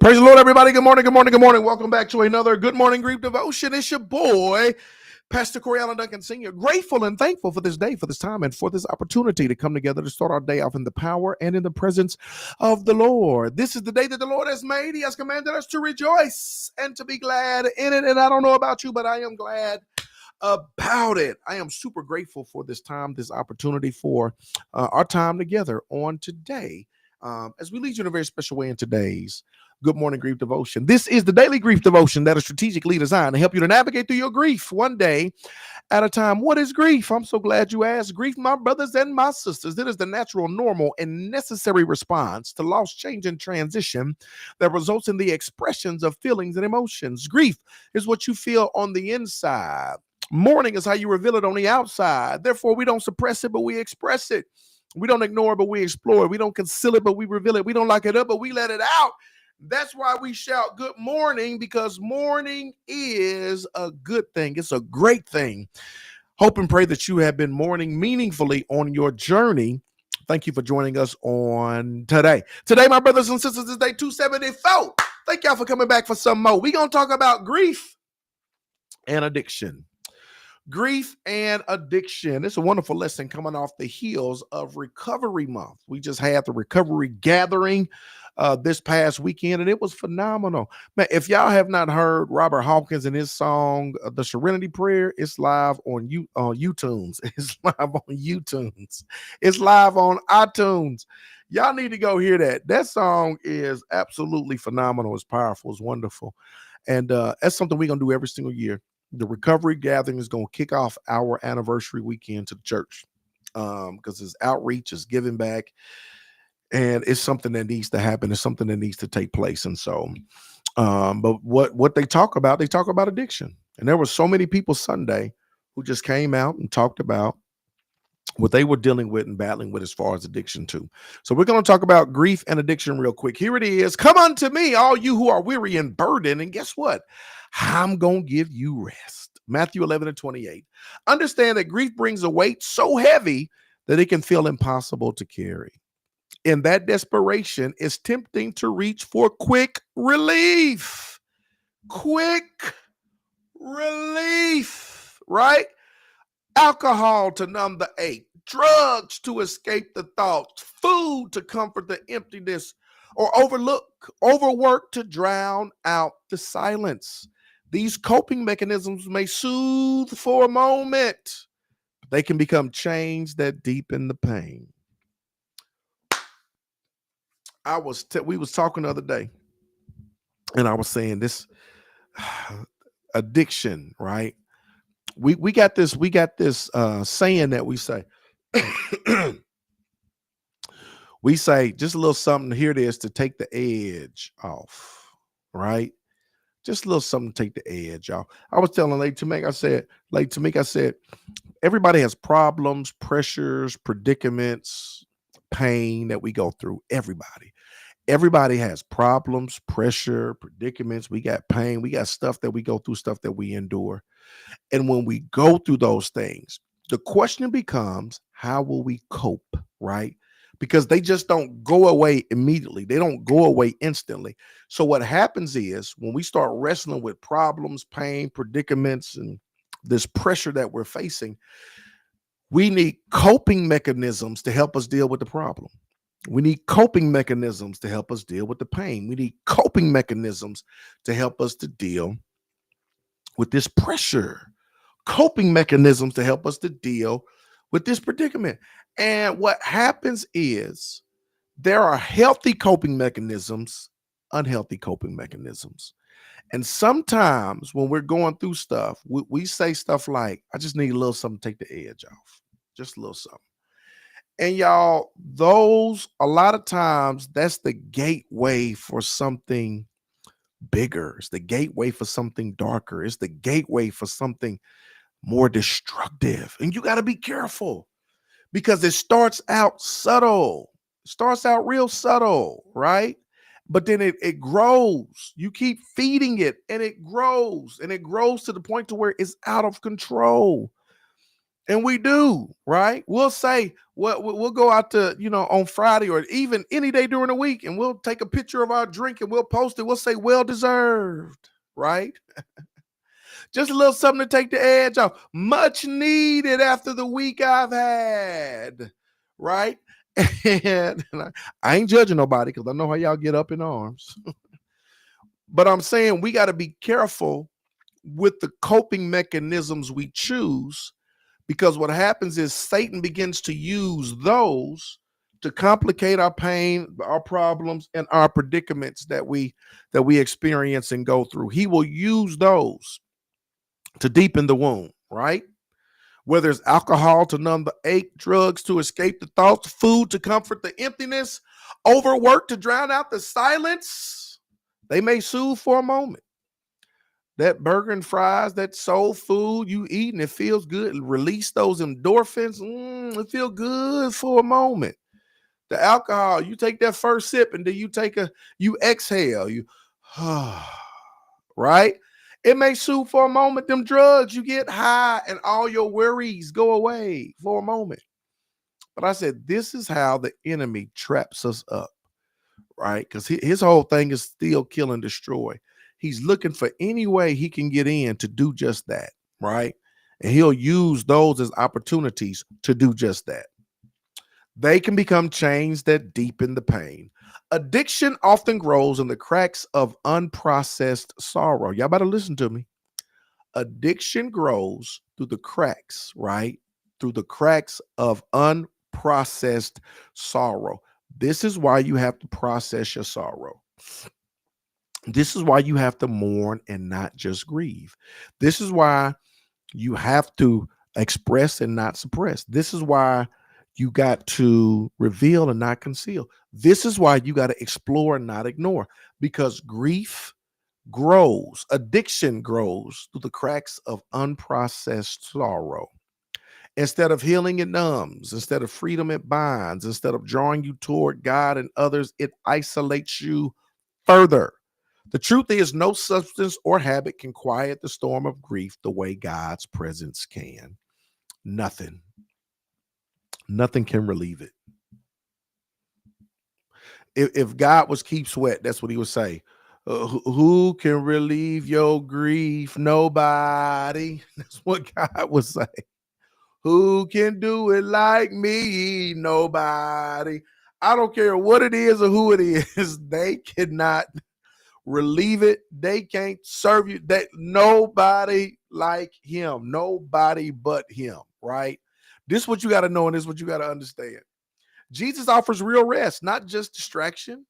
Praise the Lord, everybody. Good morning, good morning, good morning. Welcome back to another Good Morning Grief Devotion. It's your boy, Pastor Corey Allen Duncan Sr. Grateful and thankful for this day, for this time, and for this opportunity to come together to start our day off in the power and in the presence of the Lord. This is the day that the Lord has made. He has commanded us to rejoice and to be glad in it. And I don't know about you, but I am glad about it. I am super grateful for this time, this opportunity for our time together on today. As we lead you in a very special way in today's Good Morning Grief Devotion. This is the daily grief devotion that is strategically designed to help you to navigate through your grief one day at a time. What is grief? I'm so glad you asked. Grief, my brothers and my sisters, it is the natural, normal, and necessary response to loss, change, and transition that results in the expressions of feelings and emotions. Grief is what you feel on the inside. Mourning is how you reveal it on the outside. Therefore, we don't suppress it, but we express it. We don't ignore it, but we explore it. We don't conceal it, but we reveal it. We don't lock it up, but we let it out. That's why we shout good morning, because mourning is a good thing. It's a great thing. Hope and pray that you have been mourning meaningfully on your journey. Thank you for joining us on today. Today, my brothers and sisters, is day 274. Thank y'all for coming back for some more. We're going to talk about grief and addiction. Grief and addiction. It's a wonderful lesson coming off the heels of Recovery Month. We just had the recovery gathering this past weekend, and it was phenomenal. Man, if y'all have not heard Robert Hawkins and his song, The Serenity Prayer, it's live on YouTunes. It's live on YouTunes. It's live on iTunes. Y'all need to go hear that. That song is absolutely phenomenal. It's powerful. It's wonderful. And that's something we're going to do every single year. The recovery gathering is going to kick off our anniversary weekend to the church because it's outreach, it's giving back, and it's something that needs to happen. It's something that needs to take place. And so, but what they talk about addiction. And there were so many people Sunday who just came out and talked about what they were dealing with and battling with as far as addiction too. So we're going to talk about grief and addiction real quick. Here it is. Come unto me, all you who are weary and burdened. And guess what? I'm going to give you rest. Matthew 11:28. Understand that grief brings a weight so heavy that it can feel impossible to carry. In that desperation, it's tempting to reach for quick relief. Quick relief, right? Alcohol to numb the ache, drugs to escape the thoughts, food to comfort the emptiness, or overwork to drown out the silence. These coping mechanisms may soothe for a moment. They can become chains that deepen the pain. We was talking the other day, and I was saying this addiction, right? We got this saying that we say. We say just a little something. Here it is to take the edge off, right? Just a little something to take the edge off. I was telling Lady Tamika, I said, everybody has problems, pressures, predicaments, pain that we go through. Everybody has problems, pressure, predicaments. We got pain. We got stuff that we go through, stuff that we endure. And when we go through those things, the question becomes, how will we cope, right? Because they just don't go away immediately. They don't go away instantly. So what happens is when we start wrestling with problems, pain, predicaments, and this pressure that we're facing, we need coping mechanisms to help us deal with the problem. We need coping mechanisms to help us deal with the pain. We need coping mechanisms to help us to deal with this pressure. Coping mechanisms to help us to deal with this predicament. And what happens is there are healthy coping mechanisms, unhealthy coping mechanisms. And sometimes when we're going through stuff, we say stuff like, I just need a little something to take the edge off. Just a little something. And y'all, a lot of times, that's the gateway for something bigger. It's the gateway for something darker. It's the gateway for something more destructive. And you got to be careful because it starts out subtle. It starts out real subtle, right? But then it grows. You keep feeding it and it grows to the point to where it's out of control. And we do, right? We'll say, well, we'll go out to, on Friday or even any day during the week, and we'll take a picture of our drink and we'll post it. We'll say, well deserved, right? Just a little something to take the edge off. Much needed after the week I've had, right? And I ain't judging nobody because I know how y'all get up in arms. But I'm saying we got to be careful with the coping mechanisms we choose, because what happens is Satan begins to use those to complicate our pain, our problems, and our predicaments that we experience and go through. He will use those to deepen the wound, right? Whether it's alcohol to numb the ache, drugs to escape the thoughts, food to comfort the emptiness, overwork to drown out the silence. They may soothe for a moment. That burger and fries, that soul food you eat and it feels good. Release those endorphins. It feels good for a moment. The alcohol, you take that first sip and then you exhale. Right? It may soothe for a moment. Them drugs, you get high and all your worries go away for a moment. But I said, this is how the enemy traps us up, right? Because his whole thing is steal, kill, and destroy. He's looking for any way he can get in to do just that, right? And he'll use those as opportunities to do just that. They can become chains that deepen the pain. Addiction often grows in the cracks of unprocessed sorrow. Y'all better listen to me. Addiction grows through the cracks, right? Through the cracks of unprocessed sorrow. This is why you have to process your sorrow. This is why you have to mourn and not just grieve. This is why you have to express and not suppress. This is why you got to reveal and not conceal. This is why you got to explore and not ignore, because grief grows, addiction grows through the cracks of unprocessed sorrow. Instead of healing, it numbs. Instead of freedom, it binds. Instead of drawing you toward God and others, it isolates you further. The truth is, no substance or habit can quiet the storm of grief the way God's presence can. Nothing. Nothing can relieve it. If God was keep sweat, that's what he would say. Who can relieve your grief? Nobody. That's what God would say. Who can do it like me? Nobody. I don't care what it is or who it is. They cannot relieve it. They can't serve you. That nobody like him. Nobody but him, right? This is what you got to know, and this is what you got to understand. Jesus offers real rest, not just distraction,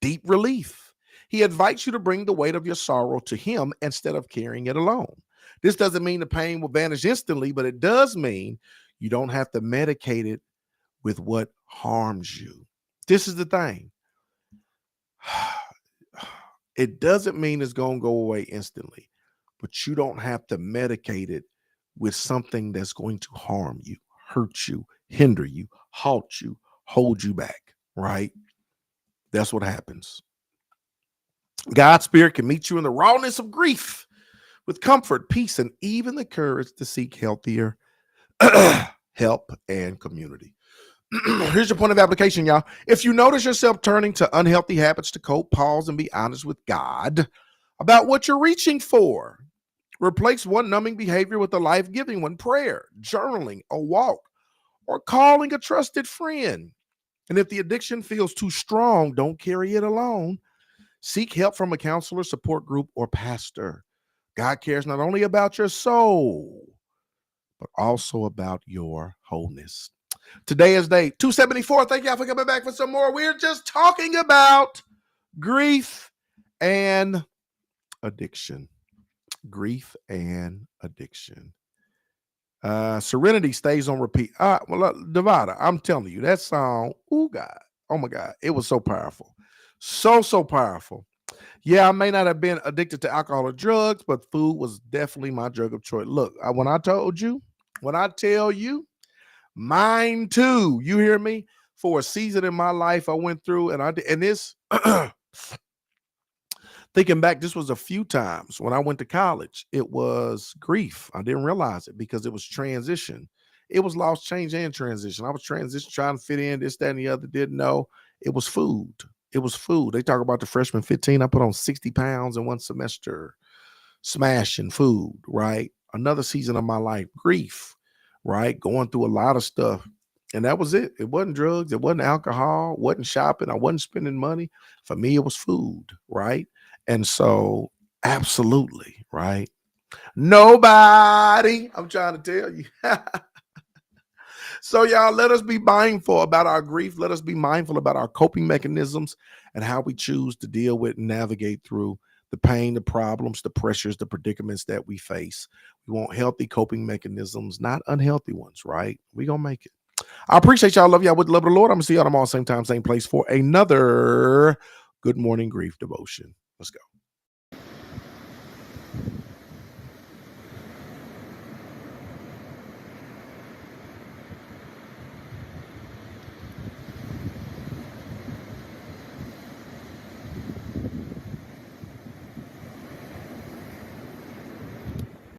deep relief. He invites you to bring the weight of your sorrow to him instead of carrying it alone. This doesn't mean the pain will vanish instantly, but it does mean you don't have to medicate it with what harms you. This is the thing. It doesn't mean it's going to go away instantly, but you don't have to medicate it with something that's going to harm you, hurt you, hinder you, halt you, hold you back, right? That's what happens. God's spirit can meet you in the rawness of grief with comfort, peace, and even the courage to seek healthier help and community. Here's your point of application, y'all. If you notice yourself turning to unhealthy habits to cope, pause and be honest with God about what you're reaching for. Replace one numbing behavior with a life-giving one: prayer, journaling, a walk, or calling a trusted friend. And if the addiction feels too strong, don't carry it alone. Seek help from a counselor, support group, or pastor. God cares not only about your soul, but also about your wholeness. Today is day 274. Thank y'all for coming back for some more. We're just talking about grief and addiction. Grief and addiction. Serenity stays on repeat. Well, Devada, I'm telling you, that song, oh God, oh my God, it was so powerful. So powerful. Yeah, I may not have been addicted to alcohol or drugs, but food was definitely my drug of choice. Look, when I tell you, mine too. You hear me? For a season in my life, I went through, and this, thinking back, this was a few times when I went to college. It was grief. I didn't realize it because it was transition. It was lost, change, and transition. I was transition, trying to fit in, this, that, and the other. Didn't know. It was food. It was food. They talk about the freshman 15. I put on 60 pounds in one semester, smashing food, right? Another season of my life, grief, right? Going through a lot of stuff. And that was it. It wasn't drugs. It wasn't alcohol. It wasn't shopping. I wasn't spending money. For me, it was food, right? And so, absolutely, right? Nobody, I'm trying to tell you. So, y'all, let us be mindful about our grief. Let us be mindful about our coping mechanisms and how we choose to deal with and navigate through the pain, the problems, the pressures, the predicaments that we face. We want healthy coping mechanisms, not unhealthy ones, right? We're going to make it. I appreciate y'all. Love y'all with the love of the Lord. I'm going to see y'all tomorrow, same time, same place for another Good Morning Grief devotion. Let's go.